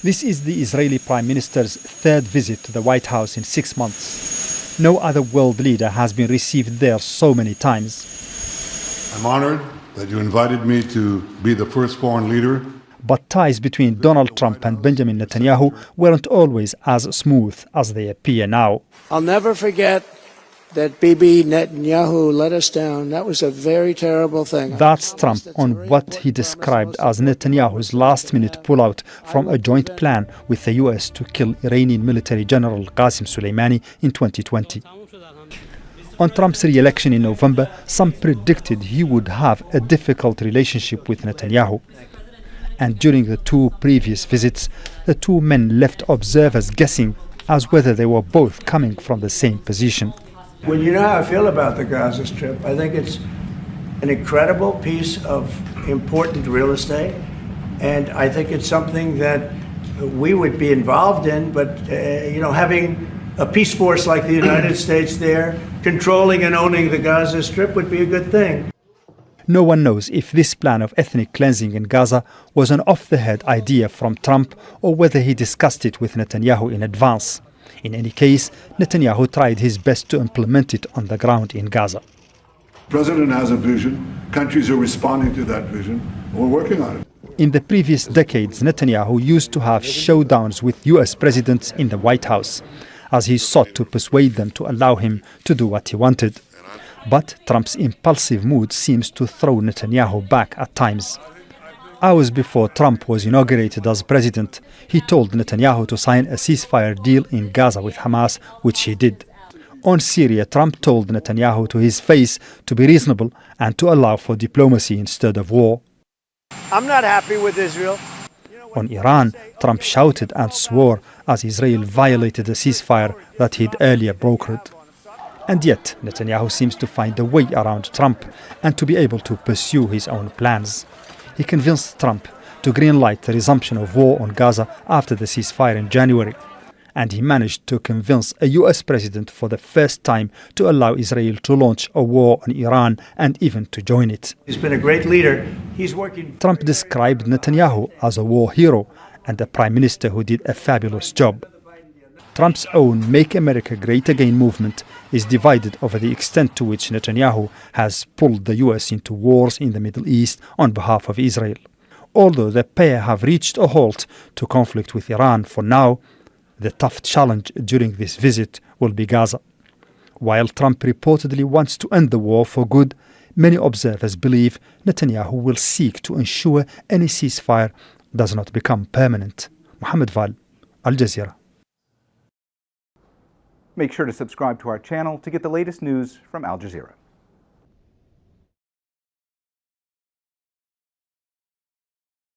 This is the Israeli Prime Minister's third visit to the White House in 6 months. No other world leader has been received there so many times. I'm honored that you invited me to be the first foreign leader. But ties between Donald Trump and Benjamin Netanyahu weren't always as smooth as they appear now. I'll never forget that Bibi Netanyahu let us down. That was a very terrible thing. That's Trump on what he described as Netanyahu's last-minute pullout from a joint plan with the US to kill Iranian military general Qasem Soleimani in 2020. On Trump's re-election in November, some predicted he would have a difficult relationship with Netanyahu. And during the two previous visits, the two men left observers guessing as whether they were both coming from the same position. Well, you know how I feel about the Gaza Strip. I think it's an incredible piece of important real estate, and I think it's something that we would be involved in, but having a peace force like the United States there, controlling and owning the Gaza Strip would be a good thing. No one knows if this plan of ethnic cleansing in Gaza was an off-the-head idea from Trump or whether he discussed it with Netanyahu in advance. In any case, Netanyahu tried his best to implement it on the ground in Gaza. The president has a vision. Countries are responding to that vision. We're working on it. In the previous decades, Netanyahu used to have showdowns with US presidents in the White House, as he sought to persuade them to allow him to do what he wanted. But Trump's impulsive mood seems to throw Netanyahu back at times. Hours before Trump was inaugurated as president, he told Netanyahu to sign a ceasefire deal in Gaza with Hamas, which he did. On Syria, Trump told Netanyahu to his face to be reasonable and to allow for diplomacy instead of war. I'm not happy with Israel. On Iran, Trump shouted and swore as Israel violated the ceasefire that he'd earlier brokered. And yet, Netanyahu seems to find a way around Trump and to be able to pursue his own plans. He convinced Trump to greenlight the resumption of war on Gaza after the ceasefire in January. And he managed to convince a US president for the first time to allow Israel to launch a war on Iran and even to join it. He's been a great leader. He's working. Trump described Netanyahu as a war hero and a prime minister who did a fabulous job. Trump's own Make America Great Again movement is divided over the extent to which Netanyahu has pulled the US into wars in the Middle East on behalf of Israel. Although the pair have reached a halt to conflict with Iran for now, the tough challenge during this visit will be Gaza. While Trump reportedly wants to end the war for good, many observers believe Netanyahu will seek to ensure any ceasefire does not become permanent. Mohamed Vall, Al Jazeera. Make sure to subscribe to our channel to get the latest news from Al Jazeera.